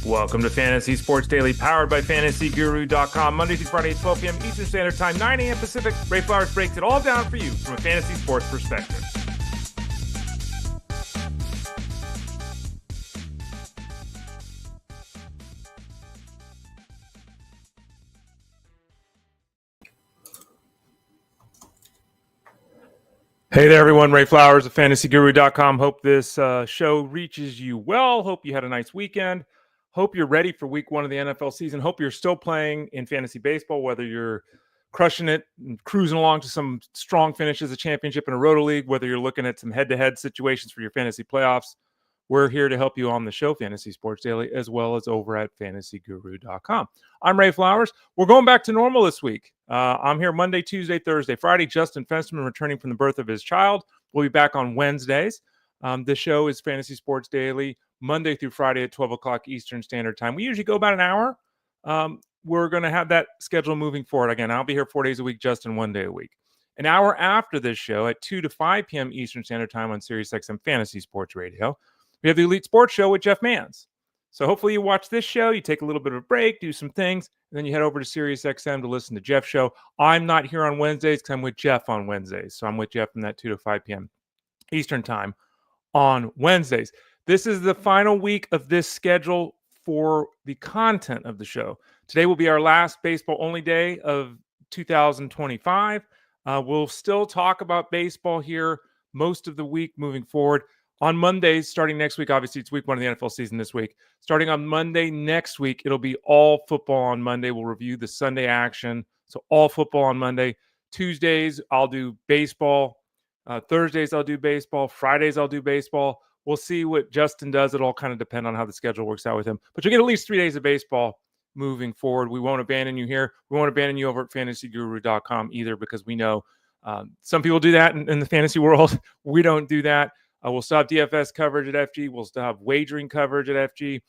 Welcome to Fantasy Sports Daily, powered by FantasyGuru.com. Monday through Friday at 12 p.m. Eastern Standard Time, 9 a.m. Pacific. Ray Flowers breaks it all down for you from a fantasy sports perspective. Hey there, everyone. Ray Flowers of FantasyGuru.com. Hope this show reaches you well. Hope you had a nice weekend. Hope you're ready for week one of the NFL season. Hope you're still playing in fantasy baseball, whether you're crushing it and cruising along to some strong finishes, a championship in a roto league, whether you're looking at some head-to-head situations for your fantasy playoffs. We're here to help you on the show, Fantasy Sports Daily, as well as over at FantasyGuru.com. I'm Ray Flowers. We're going back to normal this week. I'm here Monday, Tuesday, Thursday, Friday. Justin Fensterman returning from the birth of his child. We'll be back on Wednesdays. The show is Fantasy Sports Daily, Monday through Friday at 12 o'clock Eastern Standard Time. We usually go about an hour. We're going to have that schedule moving forward. Again, I'll be here 4 days a week, Justin 1 day a week. An hour after this show at 2 to 5 p.m. Eastern Standard Time on SiriusXM Fantasy Sports Radio, we have the Elite Sports Show with Jeff Mans. So hopefully you watch this show, you take a little bit of a break, do some things, and then you head over to SiriusXM to listen to Jeff's show. I'm not here on Wednesdays because I'm with Jeff on Wednesdays. So I'm with Jeff from that 2 to 5 p.m. Eastern Time on Wednesdays. This is the final week of this schedule for the content of the show. Today will be our last baseball-only day of 2025. We'll still talk about baseball here most of the week moving forward. On Mondays, starting next week, obviously it's week one of the NFL season this week. Starting on Monday next week, it'll be all football on Monday. We'll review the Sunday action. So all football on Monday. Tuesdays, I'll do baseball. Thursdays, I'll do baseball. Fridays, I'll do baseball. We'll see what Justin does. It'll all kind of depend on how the schedule works out with him. But you'll get at least 3 days of baseball moving forward. We won't abandon you here. We won't abandon you over at FantasyGuru.com either, because we know some people do that in the fantasy world. We don't do that. We'll still have DFS coverage at FG. We'll still have wagering coverage at FG.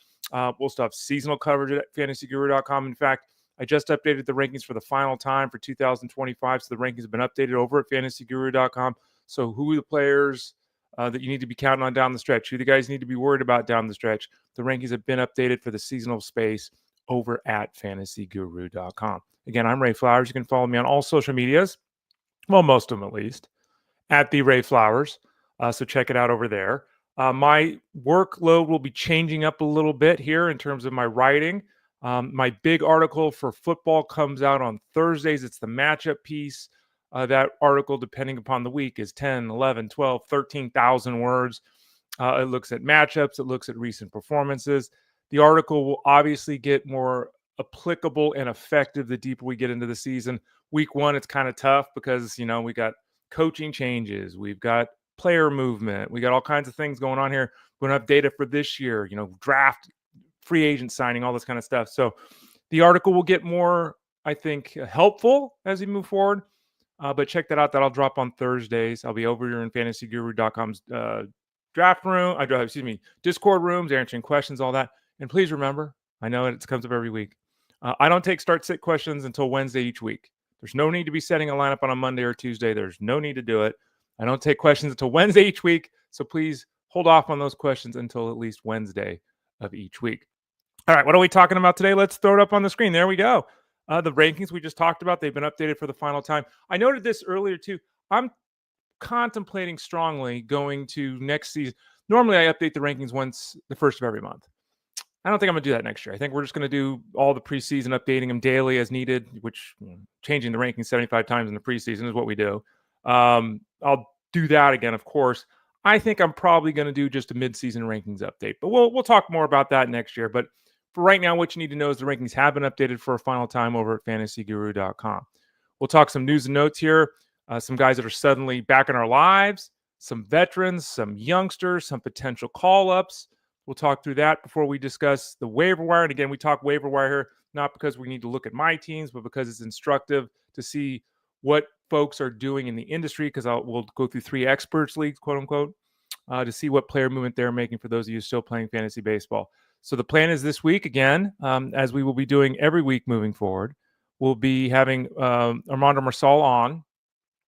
We'll still have seasonal coverage at FantasyGuru.com. In fact, I just updated the rankings for the final time for 2025. So the rankings have been updated over at FantasyGuru.com. So who are the players that you need to be counting on down the stretch? Who the guys need to be worried about down the stretch? The rankings have been updated for the seasonal space over at FantasyGuru.com. Again, I'm Ray Flowers. You can follow me on all social medias. Well, most of them at least. At the Ray Flowers. So check it out over there. My workload will be changing up a little bit here in terms of my writing. My big article for football comes out on Thursdays. It's the matchup piece. That article, depending upon the week, is 10, 11, 12, 13,000 words. It looks at matchups. It looks at recent performances. The article will obviously get more applicable and effective the deeper we get into the season. Week one, it's kind of tough because, we got coaching changes. We've got player movement. We got all kinds of things going on here. We don't have data for this year, draft, free agent signing, all this kind of stuff. So the article will get more, I think, helpful as we move forward. But check that out. That'll drop on Thursdays. I'll be over here in FantasyGuru.com's Discord rooms, answering questions, all that. And please remember, I know it comes up every week. I don't take start-sit questions until Wednesday each week. There's no need to be setting a lineup on a Monday or Tuesday. There's no need to do it. I don't take questions until Wednesday each week, so please hold off on those questions until at least Wednesday of each week. All right, what are we talking about today? Let's throw it up on the screen. There we go. The rankings we just talked about, they've been updated for the final time. I noted this earlier too. I'm contemplating strongly going to next season. Normally, I update the rankings once the first of every month. I don't think I'm going to do that next year. I think we're just going to do all the preseason, updating them daily as needed, which changing the rankings 75 times in the preseason is what we do. I'll do that again, of course. I think I'm probably going to do just a mid-season rankings update, but we'll talk more about that next year. But for right now, what you need to know is the rankings have been updated for a final time over at FantasyGuru.com. We'll talk some news and notes here, some guys that are suddenly back in our lives, some veterans, some youngsters, some potential call-ups. We'll talk through that before we discuss the waiver wire. And again, we talk waiver wire here, not because we need to look at my teams, but because it's instructive to see what folks are doing in the industry, because we'll go through 3 experts leagues, quote unquote, to see what player movement they're making for those of you still playing fantasy baseball. So the plan is this week, again, as we will be doing every week moving forward, we'll be having Armando Marsal on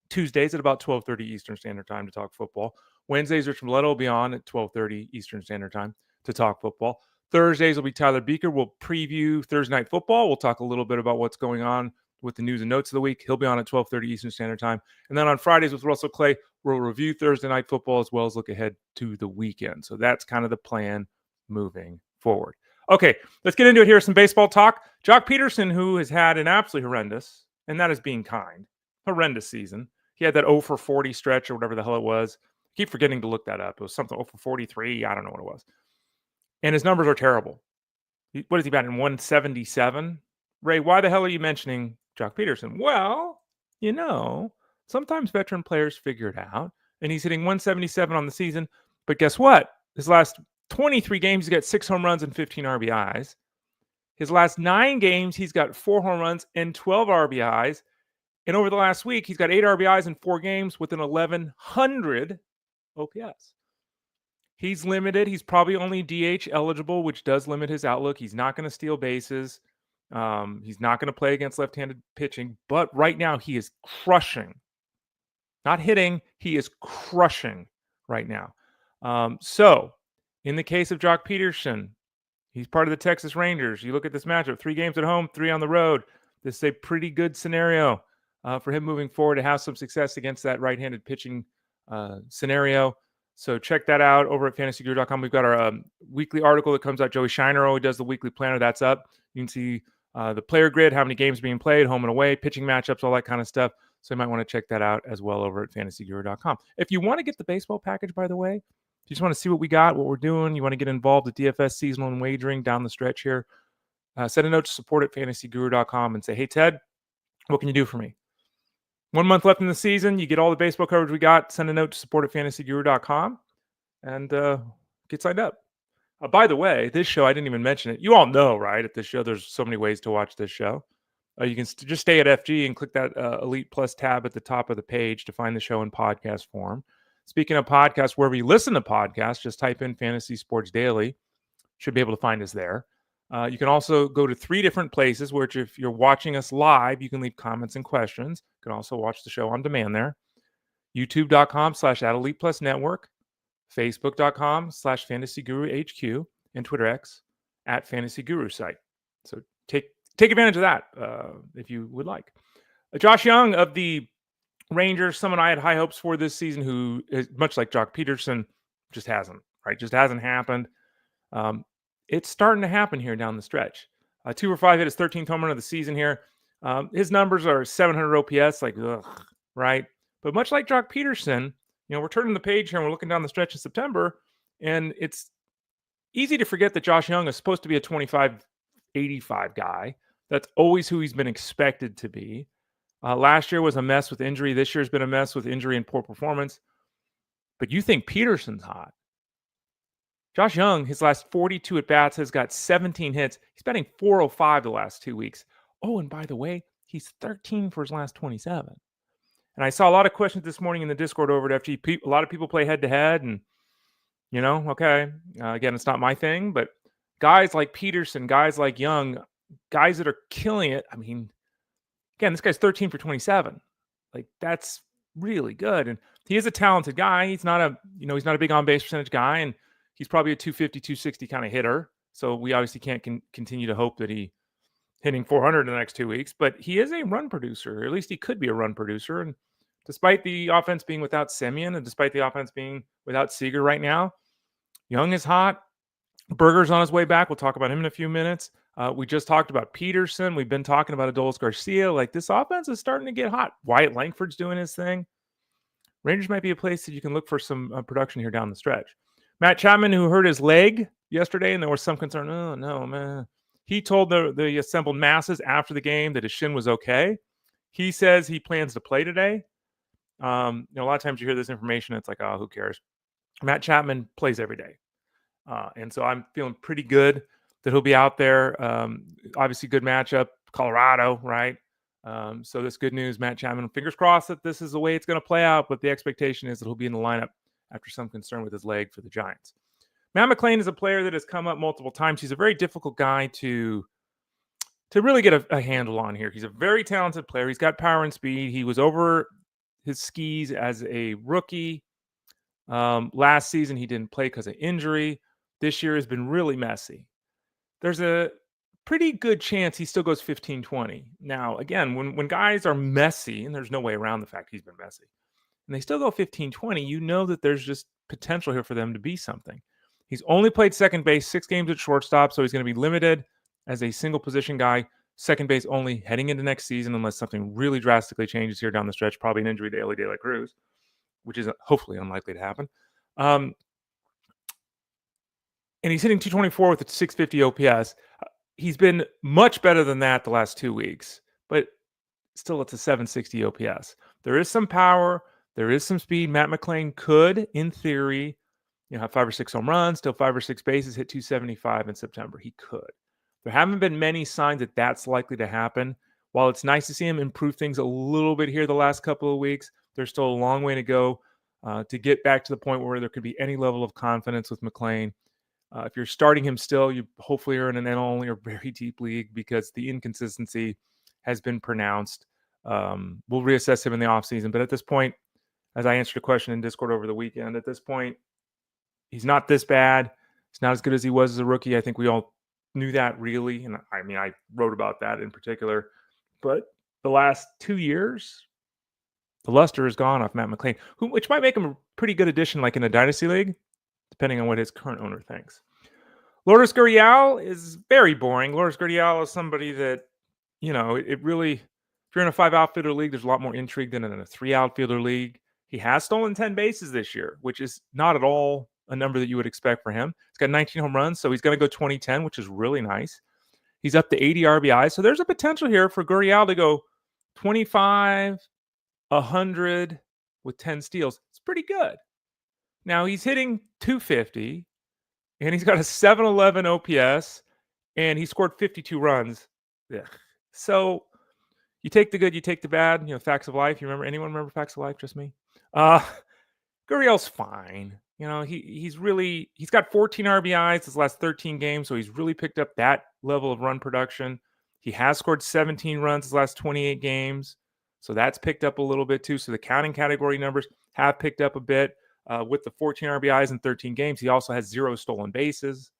Tuesdays at about 12:30 Eastern Standard Time to talk football. Wednesdays, Rich Mileto will be on at 12:30 Eastern Standard Time to talk football. Thursdays will be Tyler Beaker. We'll preview Thursday Night Football. We'll talk a little bit about what's going on with the news and notes of the week. He'll be on at 12:30 Eastern Standard Time. And then on Fridays with Russell Clay, we'll review Thursday Night Football as well as look ahead to the weekend. So that's kind of the plan moving forward. Okay, let's get into it here. Some baseball talk. Jock Pederson, who has had an absolutely horrendous, and that is being kind, horrendous season. He had that 0 for 40 stretch or whatever the hell it was. I keep forgetting to look that up. It was something 0 for 43. I don't know what it was. And his numbers are terrible. What is he batting? 177? Ray, why the hell are you mentioning Jock Pederson? Well, sometimes veteran players figure it out. And he's hitting 177 on the season. But guess what? His last 23 games, he's got 6 home runs and 15 RBIs. His last 9 games, he's got 4 home runs and 12 RBIs. And over the last week, he's got 8 RBIs in 4 games with an 1,100 OPS. He's limited. He's probably only DH eligible, which does limit his outlook. He's not going to steal bases. He's not going to play against left-handed pitching. But right now, he is crushing. Not hitting. He is crushing right now. So, in the case of Jock Pederson, he's part of the Texas Rangers. You look at this matchup, 3 games at home, 3 on the road. This is a pretty good scenario for him moving forward to have some success against that right-handed pitching scenario. So check that out over at fantasyguru.com. We've got our weekly article that comes out. Joey Shiner who does the weekly planner. That's up. You can see the player grid, how many games being played, home and away, pitching matchups, all that kind of stuff. So you might want to check that out as well over at fantasyguru.com. If you want to get the baseball package, by the way, if you just want to see what we got, what we're doing, you want to get involved with DFS seasonal and wagering down the stretch here, send a note to support at fantasyguru.com and say, hey, Ted, what can you do for me? 1 month left in the season. You get all the baseball coverage we got. Send a note to support at fantasyguru.com and get signed up. By the way, this show, I didn't even mention it. You all know, right? At this show, there's so many ways to watch this show. You can just stay at FG and click that Elite Plus tab at the top of the page to find the show in podcast form. Speaking of podcasts, wherever you listen to podcasts, just type in Fantasy Sports Daily. Should be able to find us there. You can also go to 3 different places, which if you're watching us live, you can leave comments and questions. You can also watch the show on demand there. YouTube.com/@ElitePlusNetwork, Facebook.com/FantasyGuruHQ, and Twitter X @FantasyGuruSite. So take advantage of that if you would like. Josh Jung of the Rangers, someone I had high hopes for this season, who is much like Jock Pederson, just hasn't, right? Just hasn't happened. It's starting to happen here down the stretch. 2 for 5 hit his 13th home run of the season here. His numbers are 700 OPS, right? But much like Jock Pederson, we're turning the page here and we're looking down the stretch in September, and it's easy to forget that Josh Jung is supposed to be a 25-85 guy. That's always who he's been expected to be. Last year was a mess with injury. This year's been a mess with injury and poor performance. But you think Pederson's hot. Josh Jung, his last 42 at-bats, has got 17 hits. He's batting .405 the last 2 weeks. Oh, and by the way, he's 13 for his last 27. And I saw a lot of questions this morning in the Discord over at FG. A lot of people play head-to-head, and, okay. Again, it's not my thing, but guys like Pederson, guys like Jung, guys that are killing it. I mean, again, this guy's 13 for 27. That's really good. And he is a talented guy. He's not a big on-base percentage guy, and he's probably a 250, 260 kind of hitter. So we obviously can't continue to hope that he hitting 400 in the next 2 weeks, but he is a run producer, or at least he could be a run producer. And despite the offense being without Semien, and despite the offense being without Seager right now, Jung is hot. Berger's on his way back. We'll talk about him in a few minutes. We just talked about Pederson. We've been talking about Adolis Garcia. This offense is starting to get hot. Wyatt Langford's doing his thing. Rangers might be a place that you can look for some production here down the stretch. Matt Chapman, who hurt his leg yesterday, and there was some concern. Oh, no, man. He told the assembled masses after the game that his shin was okay. He says he plans to play today. A lot of times you hear this information, it's like, oh, who cares? Matt Chapman plays every day. And so I'm feeling pretty good that he'll be out there. Obviously, good matchup, Colorado, right? So this good news, Matt Chapman. Fingers crossed that this is the way it's going to play out, but the expectation is that he'll be in the lineup after some concern with his leg for the Giants. Matt McLain is a player that has come up multiple times. He's a very difficult guy to really get a handle on here. He's a very talented player. He's got power and speed. He was over his skis as a rookie. Last season, he didn't play because of injury. This year has been really messy. there's a pretty good chance he still goes 15-20. Now, again, when guys are messy, and there's no way around the fact he's been messy, and they still go 15-20, you know that there's just potential here for them to be something. He's only played second base 6 games at shortstop, so he's going to be limited as a single position guy, second base only heading into next season, unless something really drastically changes here down the stretch, probably an injury to Ellie De La Cruz, which is hopefully unlikely to happen. And he's hitting 224 with a 650 OPS. He's been much better than that the last 2 weeks, but still it's a 760 OPS. There is some power. There is some speed. Matt McLain could, in theory, have 5 or 6 home runs, still 5 or 6 bases, hit 275 in September. He could. There haven't been many signs that that's likely to happen. While it's nice to see him improve things a little bit here the last couple of weeks, there's still a long way to go to get back to the point where there could be any level of confidence with McLain. If you're starting him still, you hopefully are in an NL only or very deep league because the inconsistency has been pronounced. We'll reassess him in the offseason. But at this point, as I answered a question in Discord over the weekend, at this point, he's not this bad. He's not as good as he was as a rookie. I think we all knew that, really. And I mean, I wrote about that in particular. But the last 2 years, the luster has gone off Matt McLain, which might make him a pretty good addition, like in a dynasty league, depending on what his current owner thinks. Lourdes Gurriel is very boring. Lourdes Gurriel is somebody that, it really, if you're in a 5 outfielder league, there's a lot more intrigue than in a 3 outfielder league. He has stolen 10 bases this year, which is not at all a number that you would expect for him. He's got 19 home runs, so he's going to go 20-10, which is really nice. He's up to 80 RBIs, so there's a potential here for Gurriel to go 25, 100 with 10 steals. It's pretty good. Now, he's hitting 250, and he's got a 711 OPS, and he scored 52 runs. Ugh. So you take the good, you take the bad. Facts of life. Anyone remember Facts of Life? Just me. Gurriel's fine. He's got 14 RBIs his last 13 games, so he's really picked up that level of run production. He has scored 17 runs his last 28 games, so that's picked up a little bit too. So the counting category numbers have picked up a bit. With the 14 RBIs in 13 games, he also has 0 stolen bases.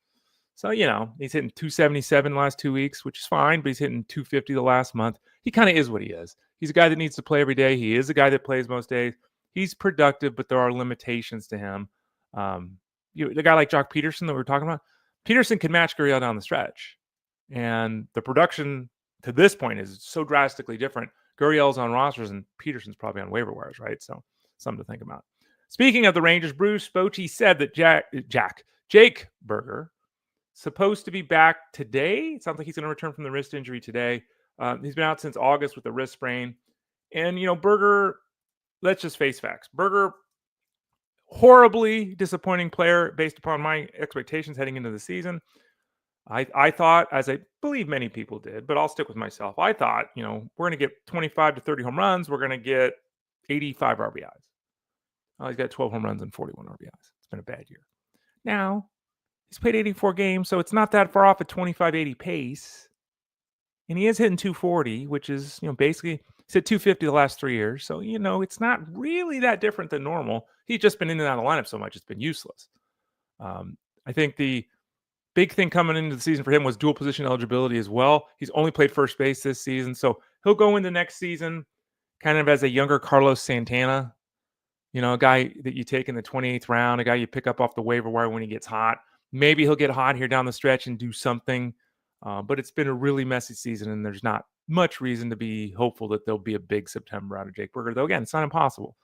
So, he's hitting 277 the last 2 weeks, which is fine, but he's hitting 250 the last month. He kind of is what he is. He's a guy that needs to play every day. He is a guy that plays most days. He's productive, but there are limitations to him. The guy like Jock Pederson that we were talking about, Pederson can match Gurriel down the stretch. And the production to this point is so drastically different. Gurriel's on rosters and Pederson's probably on waiver wires, right? So something to think about. Speaking of the Rangers, Bruce Bochy said that Jake Burger supposed to be back today. It sounds like he's going to return from the wrist injury today. He's been out since August with a wrist sprain. And, Burger, let's just face facts. Burger, horribly disappointing player based upon my expectations heading into the season. I thought, as I believe many people did, but I'll stick with myself. I thought, we're going to get 25 to 30 home runs. We're going to get 85 RBIs. Oh, he's got 12 home runs and 41 RBIs. It's been a bad year. Now, he's played 84 games, so it's not that far off a 25-80 pace. And he is hitting 240, which is, basically, he's hit 250 the last 3 years. So, it's not really that different than normal. He's just been in and out of the lineup so much, it's been useless. I think the big thing coming into the season for him was dual position eligibility as well. He's only played first base this season, so he'll go into next season kind of as a younger Carlos Santana. A guy that you take in the 28th round, a guy you pick up off the waiver wire when he gets hot. Maybe he'll get hot here down the stretch and do something. But it's been a really messy season, and there's not much reason to be hopeful that there'll be a big September out of Jake Burger. Though, again, it's not impossible,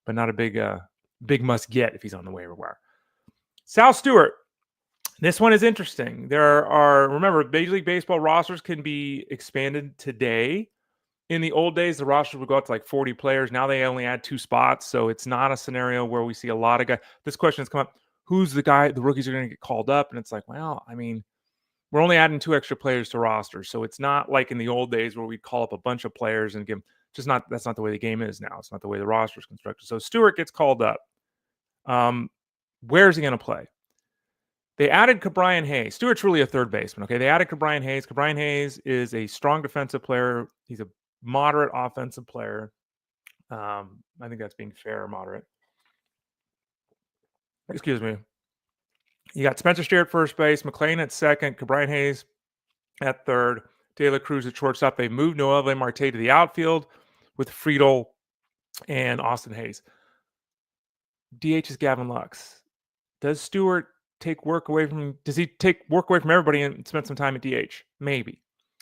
but not a big must-get if he's on the waiver wire. Sal Stewart. This one is interesting. Remember, Major League Baseball rosters can be expanded today. In the old days, the roster would go up to like 40 players. Now they only add 2 spots, so it's not a scenario where we see a lot of guys. This question has come up: who's the rookies are going to get called up? And it's like, well, I mean, we're only adding 2 extra players to rosters, so it's not like in the old days where we'd call up a bunch of players and give them. That's not the way the game is now. It's not the way the roster is constructed. So Stewart gets called up. Where is he going to play? They added Ke'Bryan Hayes. Stewart's really a third baseman. Okay, they added Ke'Bryan Hayes. Ke'Bryan Hayes is a strong defensive player. He's a moderate offensive player. I think that's being fair or moderate. Excuse me. You got Spencer Steer at first base, McLain at second, Ke'Bryan Hayes at third, De La Cruz at shortstop. They moved Noelvi Marte to the outfield with Friedel and Austin Hayes. DH is Gavin Lux. Does Stewart take work away from? Does he take work away from everybody and spend some time at DH? Maybe.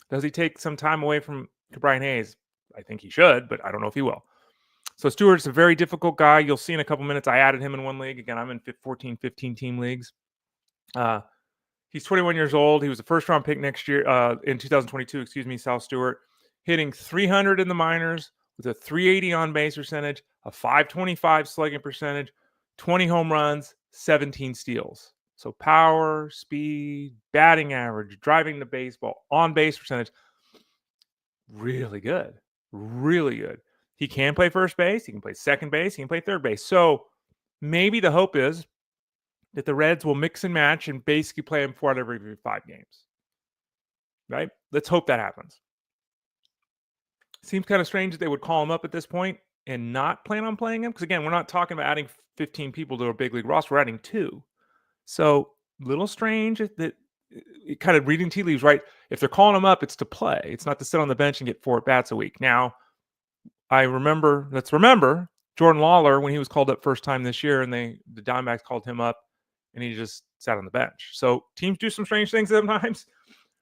Does he take some time away from Ke'Bryan Hayes? I think he should, but I don't know if he will. So Stewart's a very difficult guy. You'll see in a couple minutes. I added him in one league. Again, I'm in 14, 15 team leagues. He's 21 years old. He was a first-round pick next year in 2022. South Stewart, hitting 300 in the minors with a 380 on-base percentage, a 525 slugging percentage, 20 home runs, 17 steals. So power, speed, batting average, driving the baseball, on-base percentage, really good. Really good. He can play first base. He can play second base. He can play third base. So maybe the hope is that the Reds will mix and match and basically play him 4 out of every 5 games. Right? Let's hope that happens. Seems kind of strange that they would call him up at this point and not plan on playing him. Because again, we're not talking about adding 15 people to a big league roster. We're adding 2. So a little strange that it kind of reading tea leaves, right? If they're calling him up, it's to play. It's not to sit on the bench and get 4 at-bats a week. Now, let's remember Jordan Lawler when he was called up first time this year and the Diamondbacks called him up and he just sat on the bench. So teams do some strange things sometimes.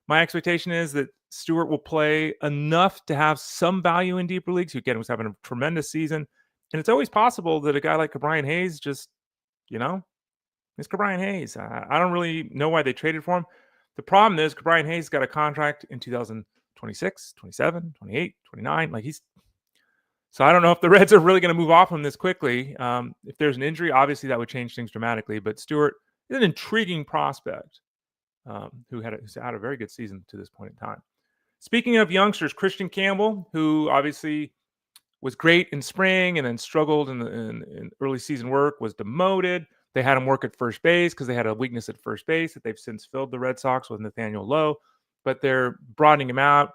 My expectation is that Stewart will play enough to have some value in deeper leagues. Who again was having a tremendous season. And it's always possible that a guy like Ke'Bryan Hayes just, it's Ke'Bryan Hayes. I don't really know why they traded for him. The problem is Ke'Bryan Hayes got a contract in 2026, 27, 28, 29. So I don't know if the Reds are really going to move off him this quickly. If there's an injury, obviously that would change things dramatically. But Stewart is an intriguing prospect who's had a very good season to this point in time. Speaking of youngsters, Kristian Campbell, who obviously was great in spring and then struggled in early season work, was demoted. They had him work at first base because they had a weakness at first base that they've since filled, the Red Sox, with Nathaniel Lowe. But they're broadening him out.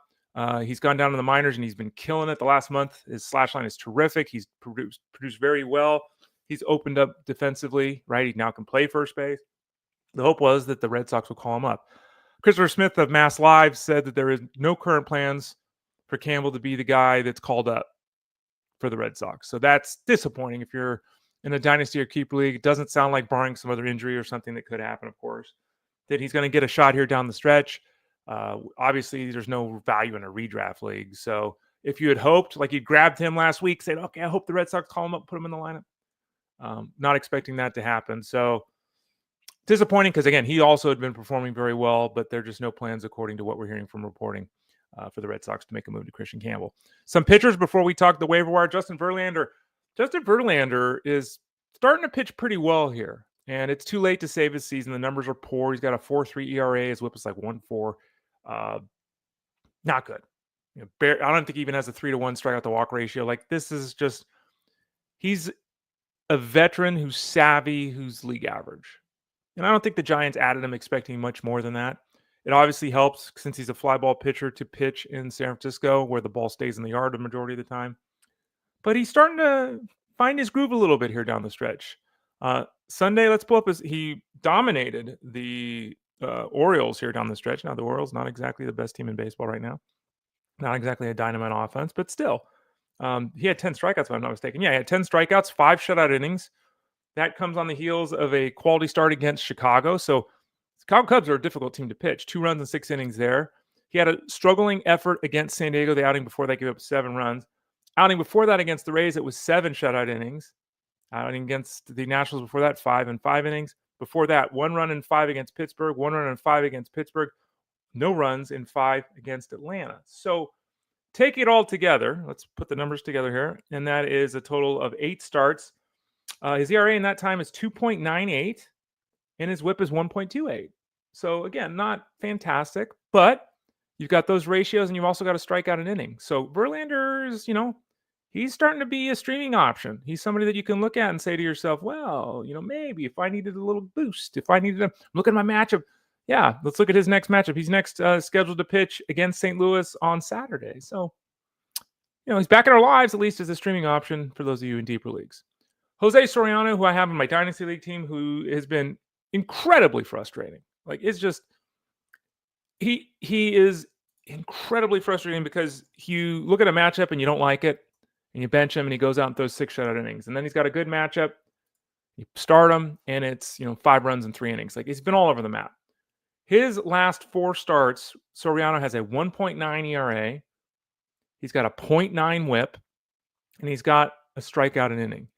He's gone down to the minors and he's been killing it the last month. His slash line is terrific. He's produced very well. He's opened up defensively, right? He now can play first base. The hope was that the Red Sox would call him up. Christopher Smith of Mass Live said that there is no current plans for Campbell to be the guy that's called up for the Red Sox. So that's disappointing if you're in a dynasty or keeper league. It doesn't sound like, barring some other injury or something that could happen, of course, that he's going to get a shot here down the stretch. Obviously, there's no value in a redraft league. So if you had hoped, like you grabbed him last week, said, okay, I hope the Red Sox call him up, put him in the lineup. Not expecting that to happen. So disappointing because, again, he also had been performing very well, but there are just no plans, according to what we're hearing from reporting, for the Red Sox to make a move to Kristian Campbell. Some pitchers before we talk the waiver wire. Justin Verlander is starting to pitch pretty well here. And it's too late to save his season. The numbers are poor. He's got a 4.3 ERA. His whip is like 1.4. Not good. I don't think he even has a 3-to-1 strikeout to walk ratio. Like, this is just, he's a veteran who's savvy, who's league average. And I don't think the Giants added him expecting much more than that. It obviously helps since he's a fly ball pitcher to pitch in San Francisco where the ball stays in the yard the majority of the time. But he's starting to find his groove a little bit here down the stretch. Sunday, let's pull up he dominated the Orioles here down the stretch. Now, the Orioles, not exactly the best team in baseball right now. Not exactly a dynamite offense, but still. He had 10 strikeouts, if I'm not mistaken. Yeah, he had 10 strikeouts, 5 shutout innings. That comes on the heels of a quality start against Chicago. So Chicago Cubs are a difficult team to pitch. 2 runs in 6 innings there. He had a struggling effort against San Diego, the outing before they gave up 7 runs. Outing before that against the Rays, it was 7 shutout innings. Outing against the Nationals before that, 5 in 5 innings. Before that, 1 run in 5 against Pittsburgh, 1 run in 5 against Pittsburgh, no runs in 5 against Atlanta. So take it all together. Let's put the numbers together here. And that is a total of 8 starts. His ERA in that time is 2.98, and his whip is 1.28. So again, not fantastic, but you've got those ratios, and you've also got to strike out an inning. So Verlander's, he's starting to be a streaming option. He's somebody that you can look at and say to yourself, well, maybe if I needed a little boost, if I needed to look at my matchup. Yeah, let's look at his next matchup. He's next scheduled to pitch against St. Louis on Saturday. So, he's back in our lives, at least as a streaming option for those of you in deeper leagues. Jose Soriano, who I have in my Dynasty League team, who has been incredibly frustrating. Like, it's just he is incredibly frustrating because you look at a matchup and you don't like it, and you bench him and he goes out and throws 6 shutout innings, and then he's got a good matchup, you start him and it's 5 runs in 3 innings. Like, he's been all over the map. His last 4 starts, Soriano has a 1.9 ERA, he's got a 0.9 WHIP, and he's got a strikeout an inning.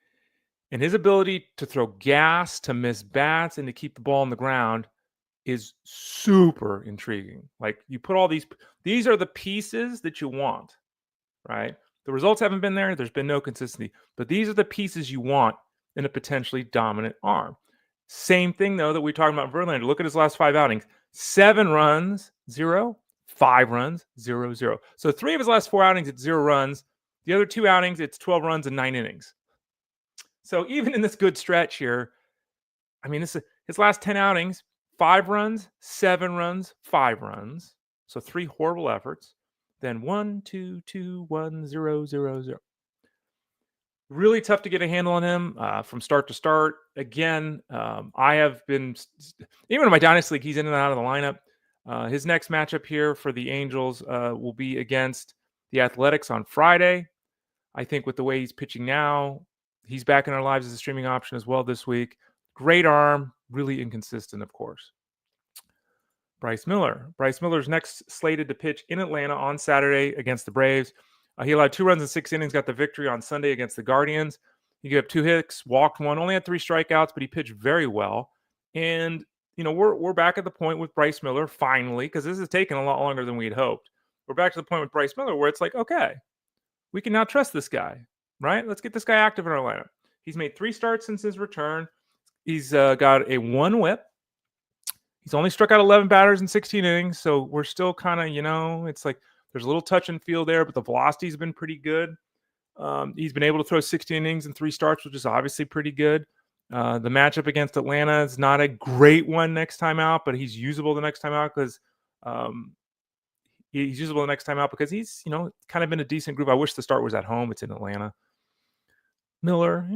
And his ability to throw gas, to miss bats, and to keep the ball on the ground is super intriguing. Like, you put all these are the pieces that you want, right? The results haven't been there. There's been no consistency, but these are the pieces you want in a potentially dominant arm. Same thing, though, that we talked about Verlander. Look at his last 5 outings: 7 runs, 0, 5 runs, 0, 0. So 3 of his last 4 outings, it's 0 runs. The other 2 outings, it's 12 runs and 9 innings. So even in this good stretch here, I mean, his last 10 outings, 5 runs, 7 runs, 5 runs. So 3 horrible efforts. Then 1, 2, 2, 1, 0, 0, 0. Really tough to get a handle on him from start to start. Again, I have been, even in my Dynasty League, he's in and out of the lineup. His next matchup here for the Angels will be against the Athletics on Friday. I think with the way he's pitching now, he's back in our lives as a streaming option as well this week. Great arm, really inconsistent, of course. Bryce Miller. Bryce Miller's next slated to pitch in Atlanta on Saturday against the Braves. He allowed 2 runs in 6 innings, got the victory on Sunday against the Guardians. He gave up 2 hits, walked 1, only had 3 strikeouts, but he pitched very well. And, we're back at the point with Bryce Miller, finally, because this has taken a lot longer than we'd hoped. We're back to the point with Bryce Miller where it's like, okay, we can now trust this guy, right? Let's get this guy active in our lineup. He's made 3 starts since his return. He's got a 1 WHIP. He's only struck out 11 batters in 16 innings, so we're still kind of, it's like there's a little touch and feel there, but the velocity's been pretty good. He's been able to throw 16 innings in 3 starts, which is obviously pretty good. The matchup against Atlanta is not a great one next time out, but he's usable the next time out because he's kind of been a decent group. I wish the start was at home. It's in Atlanta. Miller,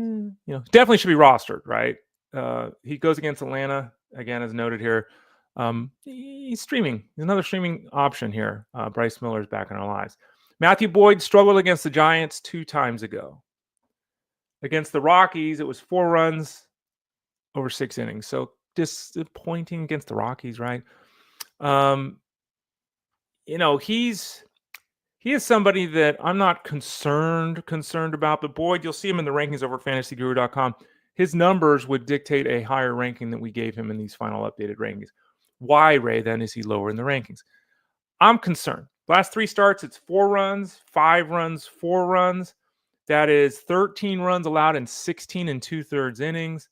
definitely should be rostered, right? He goes against Atlanta, again, as noted here. He's streaming. He's another streaming option here. Bryce Miller's back in our lives. Matthew Boyd struggled against the Giants 2 times ago. Against the Rockies, it was 4 runs over 6 innings. So disappointing against the Rockies, right? He is somebody that I'm not concerned about, but Boyd, you'll see him in the rankings over at fantasyguru.com. His numbers would dictate a higher ranking that we gave him in these final updated rankings. Why, Ray, then, is he lower in the rankings? I'm concerned. Last 3 starts, it's 4 runs, 5 runs, 4 runs. That is 13 runs allowed in 16 2/3 innings.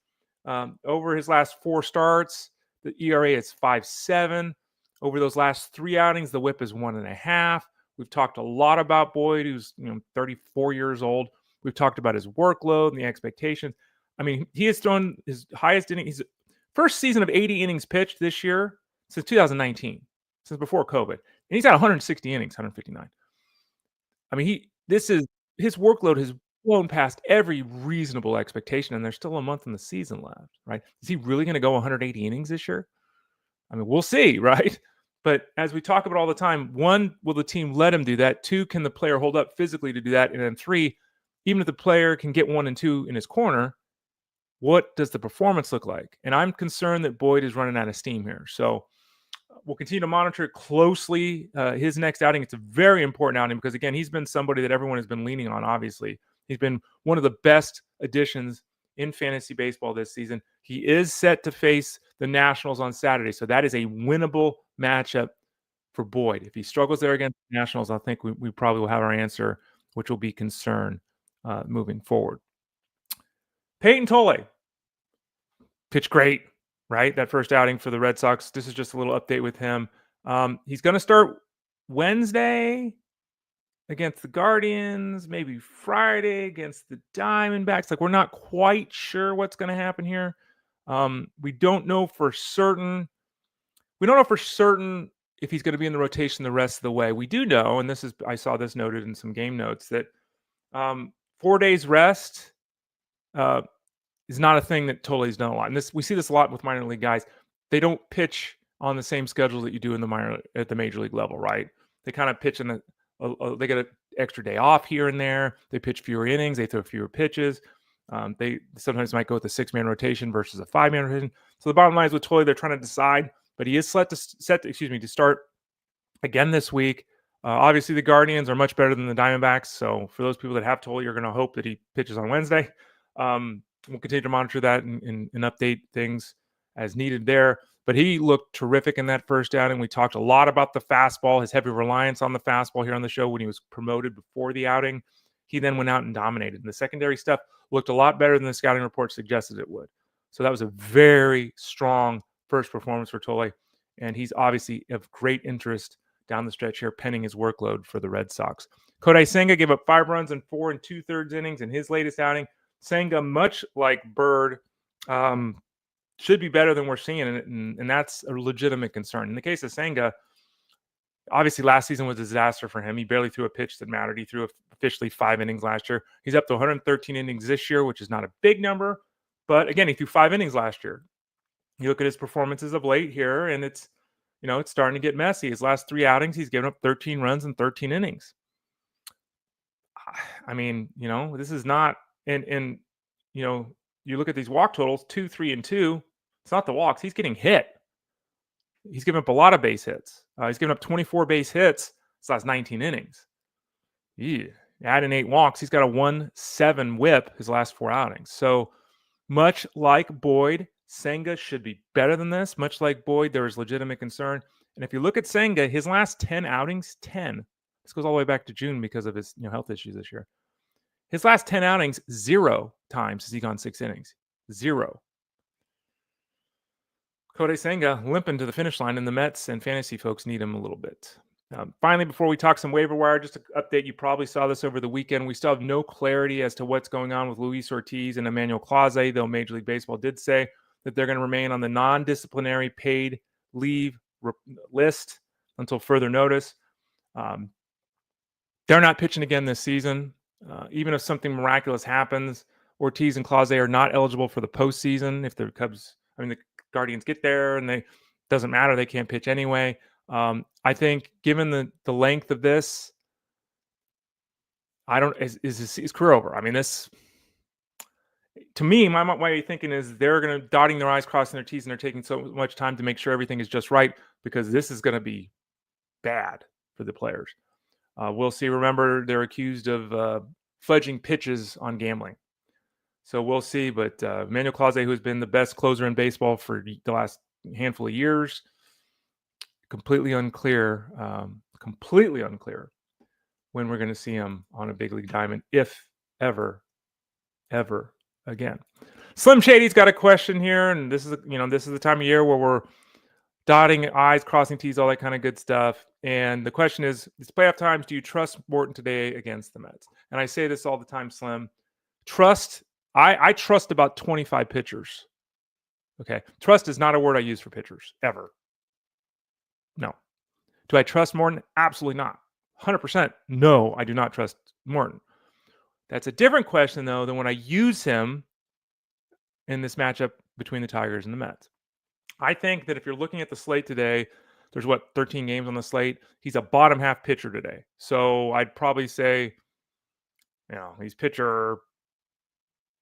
Over his last 4 starts, the ERA is 5.7. Over those last 3 outings, the WHIP is 1.5. We've talked a lot about Boyd, who's 34 years old. We've talked about his workload and the expectations. I mean, he has thrown his highest inning. He's first season of 80 innings pitched this year since 2019, since before COVID. And he's got 160 innings, 159. I mean, his workload has blown past every reasonable expectation, and there's still a month in the season left, right? Is he really going to go 180 innings this year? I mean, we'll see, right? But as we talk about all the time, 1, will the team let him do that? 2, can the player hold up physically to do that? And then 3, even if the player can get 1 and 2 in his corner, what does the performance look like? And I'm concerned that Boyd is running out of steam here. So we'll continue to monitor it closely. His next outing, it's a very important outing because, again, he's been somebody that everyone has been leaning on, obviously. He's been one of the best additions in fantasy baseball this season. He is set to face the Nationals on Saturday, so that is a winnable matchup for Boyd. If he struggles there against the Nationals, I think we probably will have our answer, which will be concern moving forward. Payton Tolle pitched great, right? That first outing for the Red Sox. This is just a little update with him. He's going to start Wednesday against the Guardians, maybe Friday against the Diamondbacks. Like, we're not quite sure what's going to happen here. We don't know for certain. We don't know for certain if he's going to be in the rotation the rest of the way. We do know, and I saw this noted in some game notes, that 4 days rest is not a thing that Tolle's done a lot. And we see this a lot with minor league guys. They don't pitch on the same schedule that you do at the major league level, right? They kind of pitch they get an extra day off here and there. They pitch fewer innings. They throw fewer pitches. They sometimes might go with a 6-man rotation versus a 5-man rotation. So the bottom line is with Tolle, they're trying to decide, but he is set to start again this week. Obviously, the Guardians are much better than the Diamondbacks. So for those people that have Tolle, you're going to hope that he pitches on Wednesday. We'll continue to monitor that and update things as needed there. But he looked terrific in that first outing. We talked a lot about the fastball, his heavy reliance on the fastball here on the show when he was promoted before the outing. He then went out and dominated. And the secondary stuff looked a lot better than the scouting report suggested it would. So that was a very strong first performance for Tolle. And he's obviously of great interest down the stretch here, pending his workload for the Red Sox. Kodai Senga gave up 5 runs in 4 2/3 innings in his latest outing. Senga, much like Bird, should be better than we're seeing, and that's a legitimate concern. In the case of Senga, obviously last season was a disaster for him. He barely threw a pitch that mattered. He threw officially 5 innings last year. He's up to 113 innings this year, which is not a big number. But again, he threw 5 innings last year. You look at his performances of late here, and it's starting to get messy. His last 3 outings, he's given up 13 runs in 13 innings. I mean, this is not, and you look at these walk totals, 2, 3, and 2. It's not the walks. He's getting hit. He's given up a lot of base hits. He's given up 24 base hits his last 19 innings. Add in 8 walks. He's got a 1.7 whip his last 4 outings. So much like Boyd, Senga should be better than this. Much like Boyd, there is legitimate concern. And if you look at Senga, his last 10 outings, 10. This goes all the way back to June because of his health issues this year. His last 10 outings, 0 times has he gone 6 innings. 0. Kodai Senga limping to the finish line, and the Mets and fantasy folks need him a little bit. Finally, before we talk some waiver wire, just to update, you probably saw this over the weekend. We still have no clarity as to what's going on with Luis Ortiz and Emmanuel Clase, though Major League Baseball did say that they're going to remain on the non-disciplinary paid leave list until further notice. They're not pitching again this season. Even if something miraculous happens, Ortiz and Clase are not eligible for the postseason. If the the Guardians get there, and it doesn't matter, they can't pitch anyway. I think given the length of this, is his career over? I mean, this, to me, my way of thinking is they're going to dotting their I's, crossing their T's, and they're taking so much time to make sure everything is just right, because this is going to be bad for the players. We'll see. Remember, they're accused of fudging pitches on gambling. So we'll see. But Emmanuel Clase, who has been the best closer in baseball for the last handful of years, completely unclear when we're going to see him on a big league diamond, if ever again. Slim Shady's got a question here, and this is the time of year where we're dotting I's, crossing T's, all that kind of good stuff. And the question is, it's playoff times. Do you trust Morton today against the Mets? And I say this all the time, Slim. I trust about 25 pitchers. Okay. Trust is not a word I use for pitchers, ever. No. Do I trust Morton? Absolutely not. 100%. No, I do not trust Morton. That's a different question, though, than when I use him in this matchup between the Tigers and the Mets. I think that if you're looking at the slate today, there's 13 games on the slate. He's a bottom half pitcher today. So I'd probably say, he's pitcher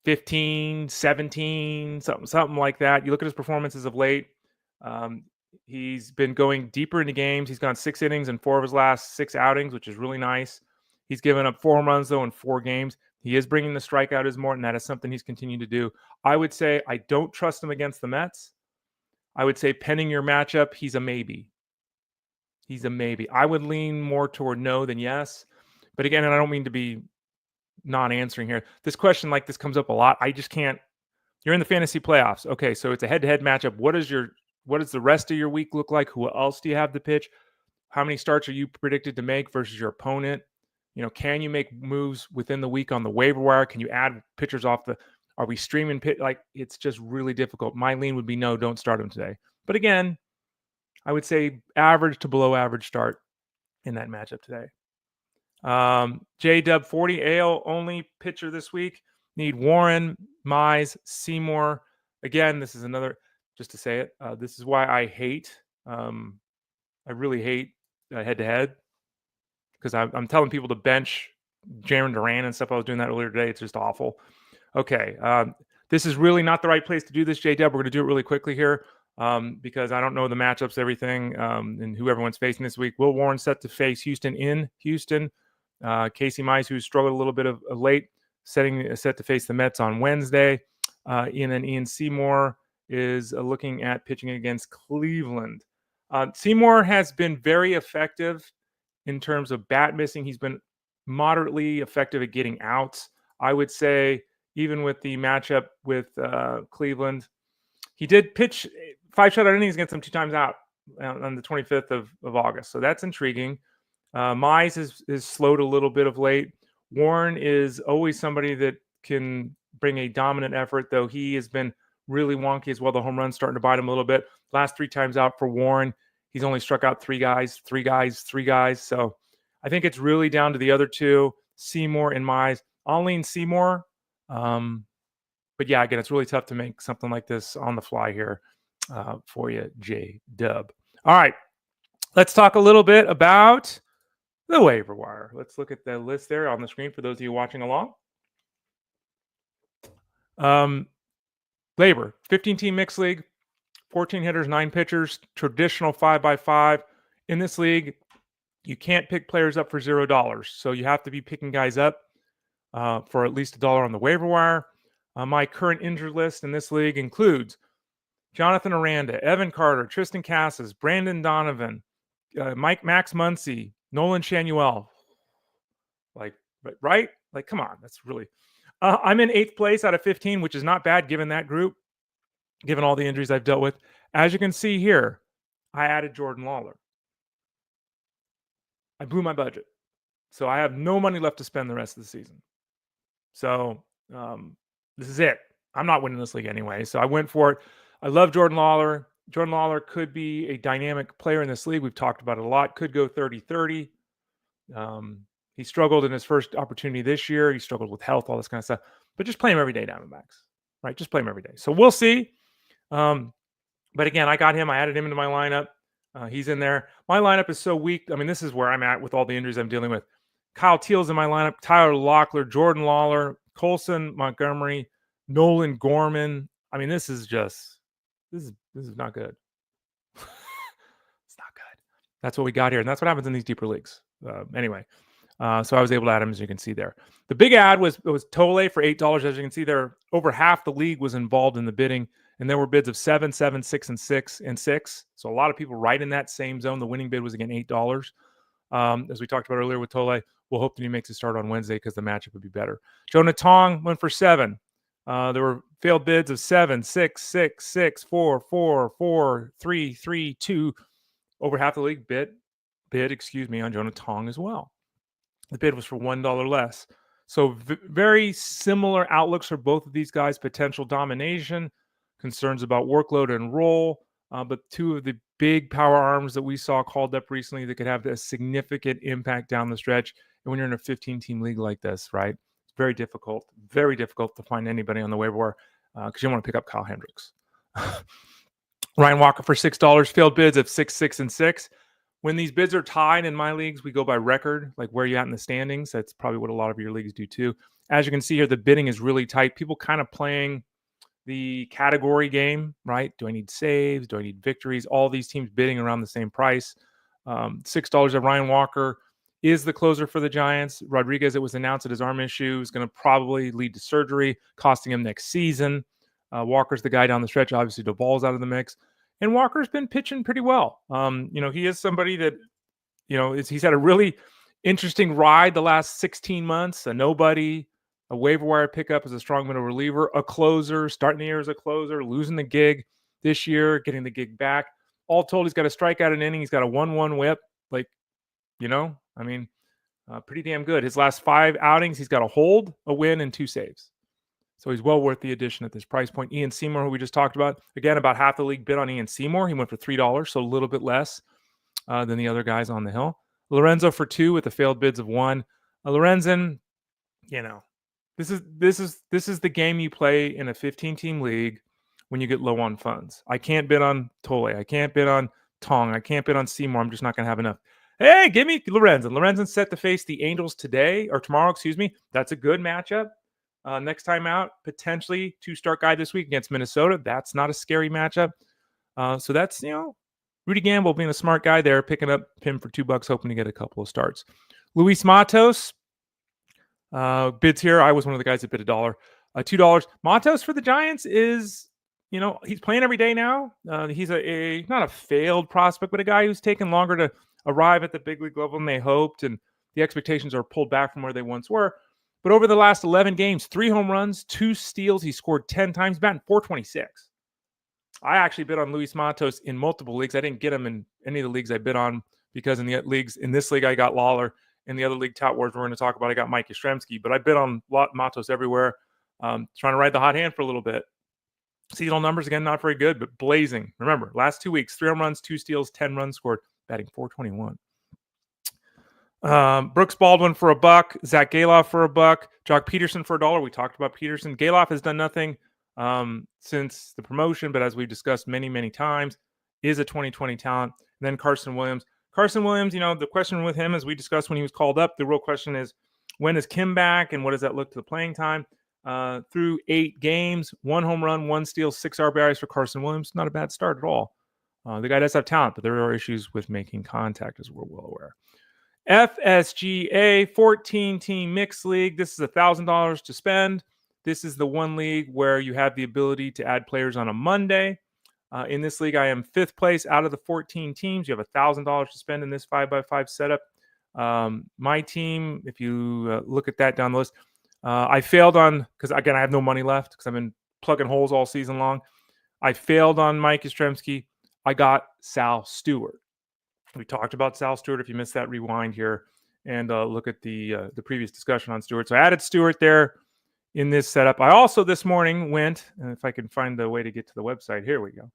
15, 17, something like that. You look at his performances of late. He's been going deeper into games. He's gone 6 innings in 4 of his last 6 outings, which is really nice. He's given up 4 home runs, though, in 4 games. He is bringing the strikeout as Morton. That is something he's continued to do. I would say I don't trust him against the Mets. I would say pending your matchup, he's a maybe. He's a maybe. I would lean more toward no than yes. But again, and I don't mean to be non-answering here. This question like this comes up a lot. I just can't. You're in the fantasy playoffs. Okay, so it's a head-to-head matchup. What does the rest of your week look like? Who else do you have to pitch? How many starts are you predicted to make versus your opponent? Can you make moves within the week on the waiver wire? Can you add pitchers off are we streaming pit? Like, it's just really difficult. My lean would be no, don't start him today. But again, I would say average to below average start in that matchup today. J-Dub 40, AL only pitcher this week. Need Warren, Mize, Seymour. Again, this is another, just to say it, this is why I hate, I really hate head-to-head, because I'm telling people to bench Jaron Duran and stuff. I was doing that earlier today. It's just awful. Okay, this is really not the right place to do this, J-Dub. We're going to do it really quickly here because I don't know the matchups, everything, and who everyone's facing this week. Will Warren set to face Houston in Houston. Casey Mize, who struggled a little bit of late, set to face the Mets on Wednesday. And then Ian Seymour is looking at pitching against Cleveland. Seymour has been very effective in terms of bat missing. He's been moderately effective at getting outs. I would say, even with the matchup with Cleveland, he did pitch 5 shutout innings against them 2 times out on the 25th of August. So that's intriguing. Mize is slowed a little bit of late. Warren is always somebody that can bring a dominant effort, though he has been really wonky as well. The home run's starting to bite him a little bit. Last 3 times out for Warren, he's only struck out 3 guys. So I think it's really down to the other 2, Seymour and Mize. I'll lean Seymour. But yeah, again, it's really tough to make something like this on the fly here for you, J-Dub. All right, let's talk a little bit about the waiver wire. Let's look at the list there on the screen for those of you watching along. LABR, 15-team mixed league, 14 hitters, 9 pitchers, traditional 5x5. In this league, you can't pick players up for $0. So you have to be picking guys up for at least $1 on the waiver wire. My current injured list in this league includes Jonathan Aranda, Evan Carter, Tristan Casas, Brandon Donovan, Max Muncy, Nolan Shanuel. Right? Like, come on. That's really... I'm in 8th place out of 15, which is not bad given that group, given all the injuries I've dealt with. As you can see here, I added Jordan Lawler. I blew my budget. So I have no money left to spend the rest of the season. So this is it. I'm not winning this league anyway, so I went for it. I love Jordan Lawler. Jordan Lawler could be a dynamic player in this league. We've talked about it a lot. Could go 30-30. He struggled in his first opportunity this year. He struggled with health, all this kind of stuff. But just play him every day, Diamondbacks. Right? Just play him every day. So we'll see. But again, I got him. I added him into my lineup. He's in there. My lineup is so weak. I mean, this is where I'm at with all the injuries I'm dealing with. Kyle Teal's in my lineup. Tyler Locklear, Jordan Lawler, Colson Montgomery, Nolan Gorman. I mean, this is not good. It's not good. That's what we got here. And that's what happens in these deeper leagues. Anyway. So I was able to add him, as you can see there. The big ad was Tolle for $8. As you can see there, over half the league was involved in the bidding, and there were bids of 7, 7, 6, and 6, and 6. So a lot of people right in that same zone. The winning bid was again $8. As we talked about earlier with Tolle, we'll hope that he makes a start on Wednesday because the matchup would be better. Jonah Tong went for 7. There were failed bids of 7, 6, 6, 6, 4, 4, 4, 3, 3, 2. Over half the league bid on Jonah Tong as well. The bid was for $1 less. So very similar outlooks for both of these guys. Potential domination, concerns about workload and role. But 2 of the big power arms that we saw called up recently that could have a significant impact down the stretch. And when you're in a 15-team league like this, right, it's very difficult to find anybody on the waiver wire because you want to pick up Kyle Hendricks. Ryan Walker for $6. Failed bids of 6, 6, and 6. When these bids are tied in my leagues, we go by record, like where you're at in the standings. That's probably what a lot of your leagues do too. As you can see here, the bidding is really tight. People kind of playing the category game, right? Do I need saves? Do I need victories? All these teams bidding around the same price. $6 of Ryan Walker is the closer for the Giants. Rodriguez, it was announced that his arm issue is going to probably lead to surgery, costing him next season. Walker's the guy down the stretch. Obviously, Duvall's out of the mix. And Walker's been pitching pretty well. He is somebody that, he's had a really interesting ride the last 16 months. A nobody, a waiver wire pickup as a strong middle reliever, a closer, starting the year as a closer, losing the gig this year, getting the gig back. All told, he's got a strikeout an inning. He's got a 1-1 whip. Pretty damn good. His last 5 outings, he's got a hold, a win, and 2 saves. So he's well worth the addition at this price point. Ian Seymour, who we just talked about, again, about half the league bid on Ian Seymour. He went for $3, so a little bit less than the other guys on the hill. Lorenzo for 2 with the failed bids of 1. Lorenzen, This is the game you play in a 15-team league when you get low on funds. I can't bid on Tolle. I can't bid on Tong. I can't bid on Seymour. I'm just not going to have enough. Hey, give me Lorenzen. Lorenzen's set to face the Angels today or tomorrow, excuse me. That's a good matchup. Next time out, potentially 2-start guy this week against Minnesota. That's not a scary matchup. So that's, Rudy Gamble being a smart guy there, picking up him for $2, hoping to get a couple of starts. Luis Matos bids here. I was one of the guys that bid $1. $2. Matos for the Giants is, he's playing every day now. He's not a failed prospect, but a guy who's taken longer to arrive at the big league level than they hoped, and the expectations are pulled back from where they once were. But over the last 11 games, 3 home runs, 2 steals. He scored 10 times, batting .426. I actually bid on Luis Matos in multiple leagues. I didn't get him in any of the leagues I bid on because in this league I got Lawler. In the other league, Tout Wars, we're going to talk about, I got Mike Yastrzemski. But I bid on Matos everywhere, trying to ride the hot hand for a little bit. Seasonal numbers, again, not very good, but blazing. Remember, last 2 weeks, 3 home runs, 2 steals, 10 runs scored, batting .421. Brooks Baldwin for $1, Zach Galoff for $1, Jock Pederson for $1. We talked about Pederson. Galoff has done nothing since the promotion, but as we've discussed many, many times, is a 2020 talent. And then Carson Williams. Carson Williams, the question with him, as we discussed when he was called up, the real question is, when is Kim back and what does that look to the playing time? Through 8 games, 1 home run, 1 steal, 6 RBIs for Carson Williams. Not a bad start at all. The guy does have talent, but there are issues with making contact, as we're well aware. FSGA 14-team mixed league. This is $1,000 to spend. This is the one league where you have the ability to add players on a Monday. In this league, I am 5th place out of the 14 teams. You have $1,000 to spend in this 5x5 setup. My team, if you look at that down the list, I failed on, because again, I have no money left because I've been plugging holes all season long. I failed on Mike Yastrzemski. I got Sal Stewart. We talked about Sal Stewart. If you missed that, rewind here and look at the previous discussion on Stewart. So I added Stewart there in this setup. I also this morning went, and if I can find the way to get to the website, here we go.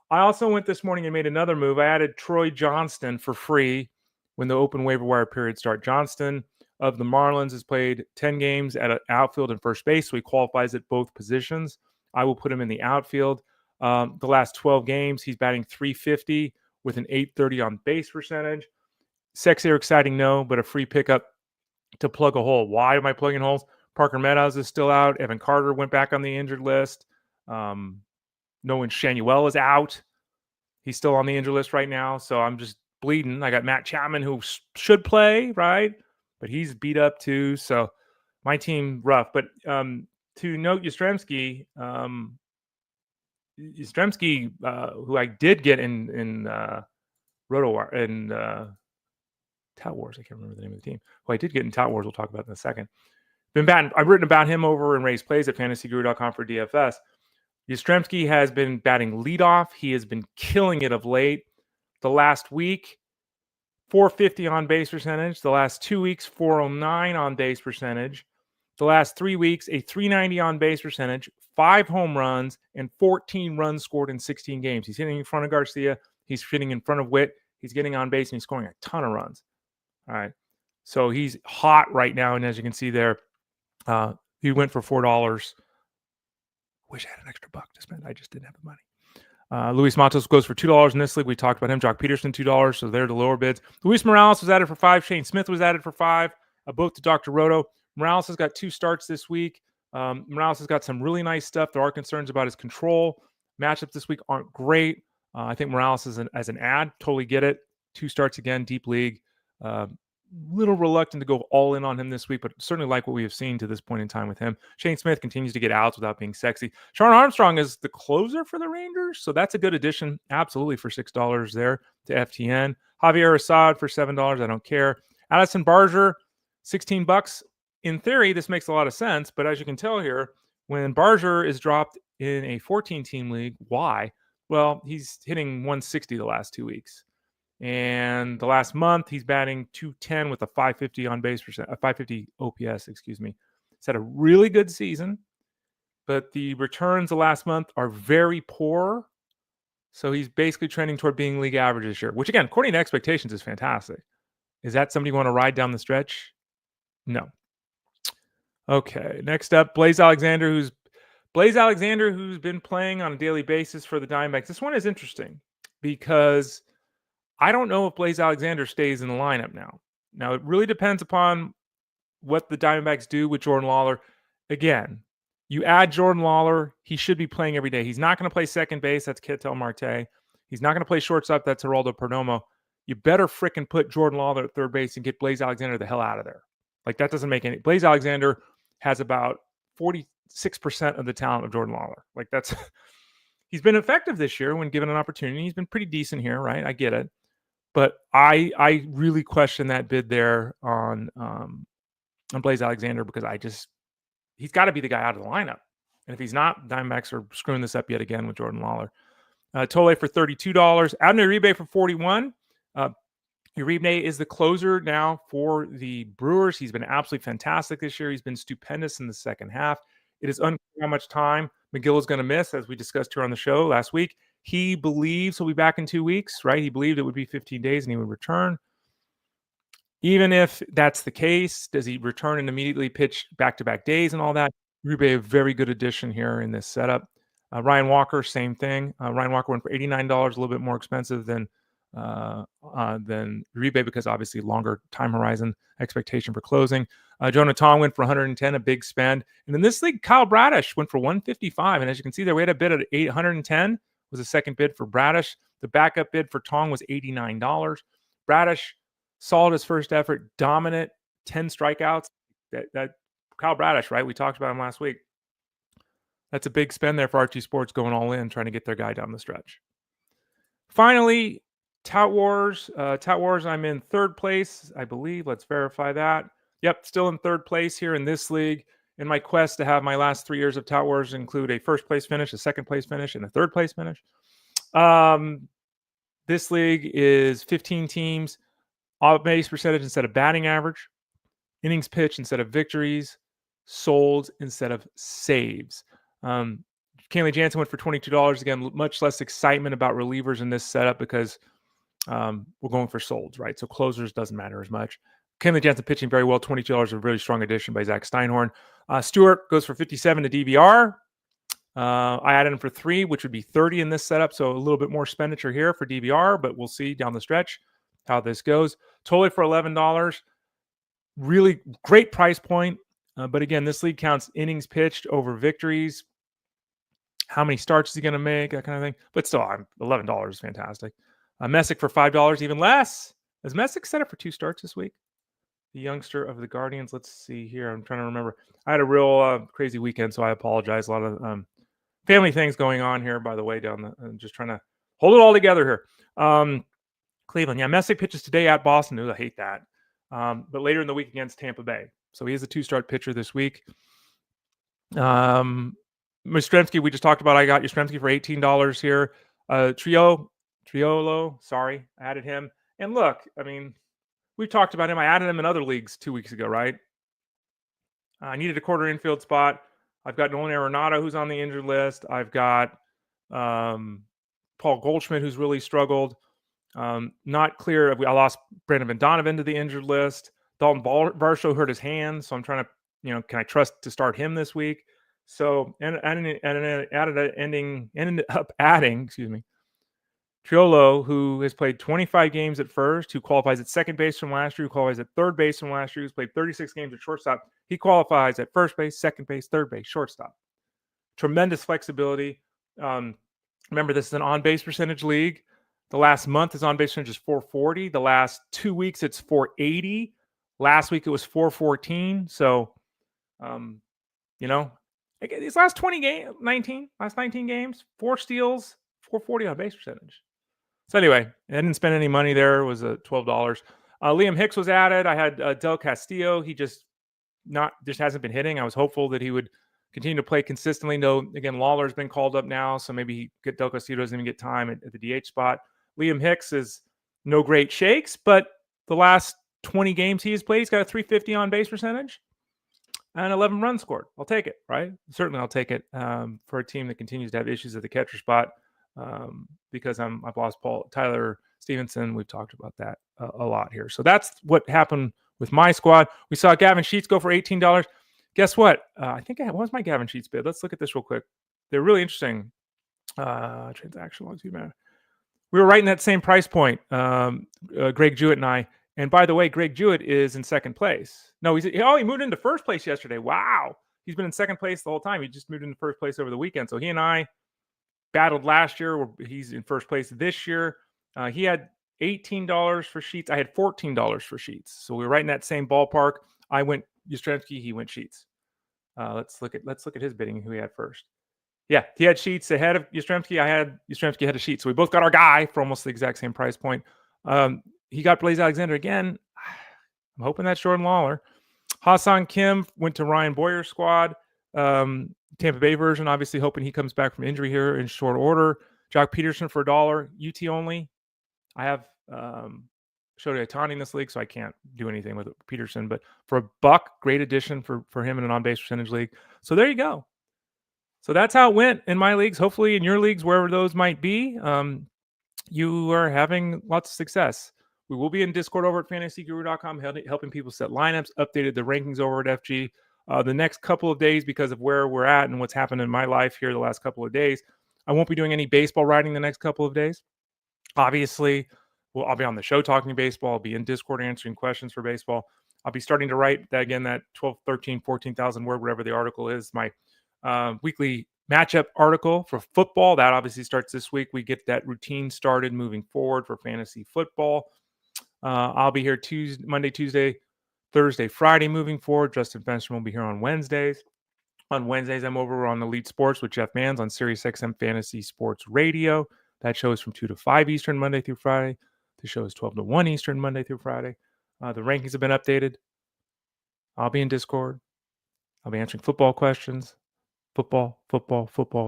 I also went this morning and made another move. I added Troy Johnston for free when the open waiver wire period starts. Johnston of the Marlins has played 10 games at an outfield and first base, so he qualifies at both positions. I will put him in the outfield. The last 12 games, he's batting .350 with an .830 on base percentage. Sexy or exciting, no, but a free pickup to plug a hole. Why am I plugging holes? Parker Meadows is still out. Evan Carter went back on the injured list. Nolan Shanuel is out. He's still on the injured list right now, so I'm just bleeding. I got Matt Chapman, who should play, right? But he's beat up too, so my team rough. But to note Yastrzemski, who I did get in Roto-Wire and Tout Wars. I can't remember the name of the team. Who I did get in Tout Wars. We'll talk about in a second. I've written about him over in Raised Plays at FantasyGuru.com for DFS. Yastrzemski has been batting leadoff. He has been killing it of late. The last week, .450 on base percentage. The last 2 weeks, .409 on base percentage. The last 3 weeks, a .390 on base percentage, 5 home runs, and 14 runs scored in 16 games. He's hitting in front of Garcia. He's hitting in front of Witt. He's getting on base, and he's scoring a ton of runs. All right. So he's hot right now, and as you can see there, he went for $4. Wish I had an extra $1 to spend. I just didn't have the money. Luis Matos goes for $2 in this league. We talked about him. Jock Pederson, $2. So they're the lower bids. Luis Morales was added for $5. Shane Smith was added for $5. Both to Dr. Roto. Morales has got 2 starts this week. Morales has got some really nice stuff. There are concerns about his control. Matchups this week aren't great. I think Morales is as an ad. Totally get it. 2 starts again, deep league. Little reluctant to go all in on him this week, but certainly like what we have seen to this point in time with him. Shane Smith continues to get outs without being sexy. Shawn Armstrong is the closer for the Rangers, so that's a good addition. Absolutely for $6 there to FTN. Javier Assad for $7. I don't care. Addison Barger, $16. In theory, this makes a lot of sense, but as you can tell here, when Barger is dropped in a 14-team league, why? Well, he's hitting 160 the last 2 weeks. And the last month, he's batting .210 with a .550 on base percent, a .550 OPS, excuse me. He's had a really good season, but the returns the last month are very poor. So he's basically trending toward being league average this year, which again, according to expectations, is fantastic. Is that somebody you want to ride down the stretch? No. Okay, next up, Blaze Alexander, who's been playing on a daily basis for the Diamondbacks. This one is interesting because I don't know if Blaze Alexander stays in the lineup now. Now, it really depends upon what the Diamondbacks do with Jordan Lawler. Again, you add Jordan Lawler, he should be playing every day. He's not going to play second base. That's Ketel Marte. He's not going to play shortstop. That's Geraldo Perdomo. You better fricking put Jordan Lawler at third base and get Blaze Alexander the hell out of there. Like, that doesn't make any... Blaze Alexander has about 46% of the talent of Jordan Lawler. Like, that's... He's been effective this year when given an opportunity. He's been pretty decent here, right? I get it. But I really question that bid there on Blaze Alexander because he's got to be the guy out of the lineup. And if he's not, Diamondbacks are screwing this up yet again with Jordan Lawler. Tolle for $32. Adner Uribe for $41. Uribe is the closer now for the Brewers. He's been absolutely fantastic this year. He's been stupendous in the second half. It is unclear how much time McGill is going to miss, as we discussed here on the show last week. He believes he'll be back in 2 weeks, right? He believed it would be 15 days and he would return. Even if that's the case, does he return and immediately pitch back-to-back days and all that? Uribe, a very good addition here in this setup. Ryan Walker, same thing. Ryan Walker went for $89, a little bit more expensive than Uribe because obviously longer time horizon expectation for closing. Jonah Tong went for 110, a big spend. And in this league, Kyle Bradish went for 155. And as you can see there, we had a bid at 810 was the second bid for Bradish. The backup bid for Tong was $89. Bradish solid his first effort, dominant, 10 strikeouts. That Kyle Bradish, right? We talked about him last week. That's a big spend there for Archie Sports going all in, trying to get their guy down the stretch. Finally, Tout Wars. Tout Wars, I'm in third place, I believe. Let's verify that. Yep, still in third place here in this league. In my quest to have my last 3 years of Tout Wars include a first place finish, a second place finish, and a third place finish. This league is 15 teams, on-base percentage instead of batting average, innings pitched instead of victories, sold instead of saves. Kenley Jansen went for $22. Again, much less excitement about relievers in this setup because we're going for solds, right? So closers doesn't matter as much. Kenley Jansen pitching very well, $22, a really strong addition by Zach Steinhorn. Stewart goes for 57 to DVR. I added him for 3, which would be 30 in this setup. So a little bit more expenditure here for DVR, but we'll see down the stretch how this goes. Tolle for $11. Really great price point. But again, this league counts innings pitched over victories. How many starts is he going to make? That kind of thing. But still, $11 is fantastic. Messick for $5, even less. Has Messick set up for 2 starts this week? The youngster of the Guardians. Let's see here. I'm trying to remember. I had a real crazy weekend, so I apologize. A lot of family things going on here, by the way, I'm just trying to hold it all together here. Cleveland. Yeah, Messick pitches today at Boston. Ooh, I hate that. But later in the week against Tampa Bay. So he is a 2-start pitcher this week. Yastrzemski, we just talked about. I got Yastrzemski for $18 here. Triolo, sorry, I added him. And look, I mean, we've talked about him. I added him in other leagues 2 weeks ago, right? I needed a quarter infield spot. I've got Nolan Arenado, who's on the injured list. I've got Paul Goldschmidt, who's really struggled. Not clear. I lost Brandon Van Donovan to the injured list. Dalton Varsho hurt his hand, so I'm trying to, can I trust to start him this week? So, ended up adding, Triolo, who has played 25 games at first, who qualifies at second base from last year, who qualifies at third base from last year, who's played 36 games at shortstop. He qualifies at first base, second base, third base, shortstop. Tremendous flexibility. Remember, this is an on-base percentage league. The last month, his on-base percentage is .440. The last 2 weeks, it's .480. Last week, it was .414. So, these last 19 games, 4 steals, .440 on base percentage. So anyway, I didn't spend any money there. It was $12. Liam Hicks was added. I had Del Castillo. He just hasn't been hitting. I was hopeful that he would continue to play consistently. No, again, Lawler's been called up now, so maybe Del Castillo doesn't even get time at the DH spot. Liam Hicks is no great shakes, but the last 20 games he has played, he's got a .350 on base percentage and 11 runs scored. I'll take it, right? Certainly I'll take it for a team that continues to have issues at the catcher spot because I've lost Tyler Stevenson. We've talked about that a lot here. So that's what happened with my squad. We saw Gavin Sheets go for $18. Guess what? I think what was my Gavin Sheets bid? Let's look at this real quick. They're really interesting. Transaction logs, man. We were right in that same price point, Greg Jewett and I. And by the way, Greg Jewett is in second place. No, he moved into first place yesterday. Wow. He's been in second place the whole time. He just moved into first place over the weekend. So he and I battled last year. He's in first place this year. He had $18 for Sheets. I had $14 for Sheets. So we were right in that same ballpark. I went Yastrzemski. He went Sheets. Let's look at his bidding. Who he had first? Yeah, he had Sheets ahead of Yastrzemski. I had Yastrzemski ahead of Sheets. So we both got our guy for almost the exact same price point. He got Blaze Alexander again. I'm hoping that's Jordan Lawler. Hassan Kim went to Ryan Boyer's squad. Tampa Bay version, obviously hoping he comes back from injury here in short order. Jock Pederson for $1. UT only. I have Shohei Ohtani in this league, so I can't do anything with Pederson. But for $1, great addition for him in an on-base percentage league. So there you go. So that's how it went in my leagues. Hopefully in your leagues, wherever those might be, you are having lots of success. We will be in Discord over at fantasyguru.com, helping people set lineups, updated the rankings over at FG. The next couple of days, because of where we're at and what's happened in my life here the last couple of days, I won't be doing any baseball writing the next couple of days. Obviously, I'll be on the show talking baseball. I'll be in Discord answering questions for baseball. I'll be starting to write that 12, 13, 14,000 word, whatever the article is, my weekly matchup article for football. That obviously starts this week. We get that routine started moving forward for fantasy football. I'll be here Monday, Tuesday, Thursday, Friday moving forward. Justin Fenster will be here on Wednesdays. On Wednesdays, I'm over on Elite Sports with Jeff Manns on SiriusXM Fantasy Sports Radio. That show is from 2 to 5 Eastern, Monday through Friday. The show is 12 to 1 Eastern, Monday through Friday. The rankings have been updated. I'll be in Discord. I'll be answering football questions. Football.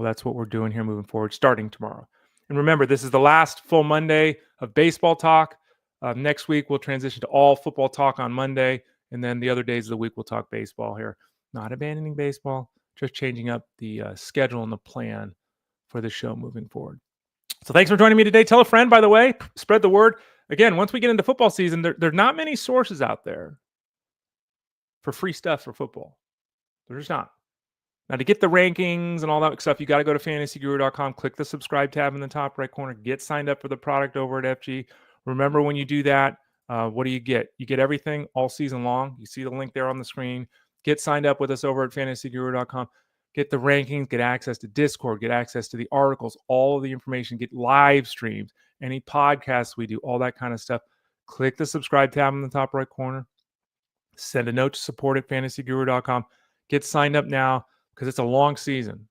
That's what we're doing here moving forward, starting tomorrow. And remember, this is the last full Monday of baseball talk. Next week, we'll transition to all football talk on Monday. And then the other days of the week, we'll talk baseball here. Not abandoning baseball, just changing up the schedule and the plan for the show moving forward. So thanks for joining me today. Tell a friend, by the way. Spread the word. Again, once we get into football season, there are not many sources out there for free stuff for football. There's not. Now, to get the rankings and all that stuff, you got to go to fantasyguru.com, click the subscribe tab in the top right corner, get signed up for the product over at FG. Remember, when you do that, what do you get? You get everything all season long. You see the link there on the screen. Get signed up with us over at fantasyguru.com. Get the rankings, get access to Discord, get access to the articles, all of the information, get live streams, any podcasts we do, all that kind of stuff. Click the subscribe tab in the top right corner. Send a note to support at fantasyguru.com. Get signed up now, because it's a long season.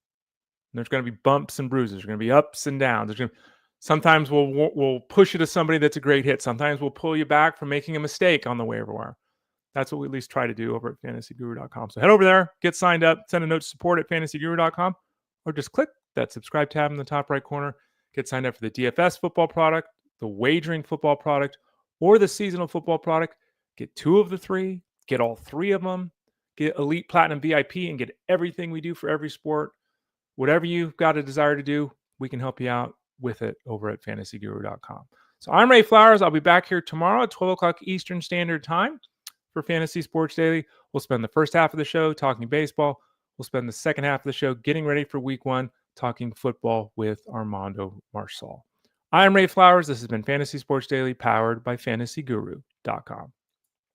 There's going to be bumps and bruises. There's going to be ups and downs. Sometimes we'll push you to somebody that's a great hit. Sometimes we'll pull you back from making a mistake on the waiver wire. That's what we at least try to do over at fantasyguru.com. So head over there, get signed up, send a note to support at fantasyguru.com, or just click that subscribe tab in the top right corner. Get signed up for the DFS football product, the wagering football product, or the seasonal football product. Get 2 of the 3. Get all 3 of them. Get Elite Platinum VIP and get everything we do for every sport. Whatever you've got a desire to do, we can help you out with it over at fantasyguru.com. So I'm Ray Flowers. I'll be back here tomorrow at 12 o'clock Eastern Standard Time for Fantasy Sports Daily. We'll spend the first half of the show talking baseball. We'll spend the second half of the show getting ready for week 1, talking football with Armando Marsal. I'm Ray Flowers. This has been Fantasy Sports Daily, powered by fantasyguru.com.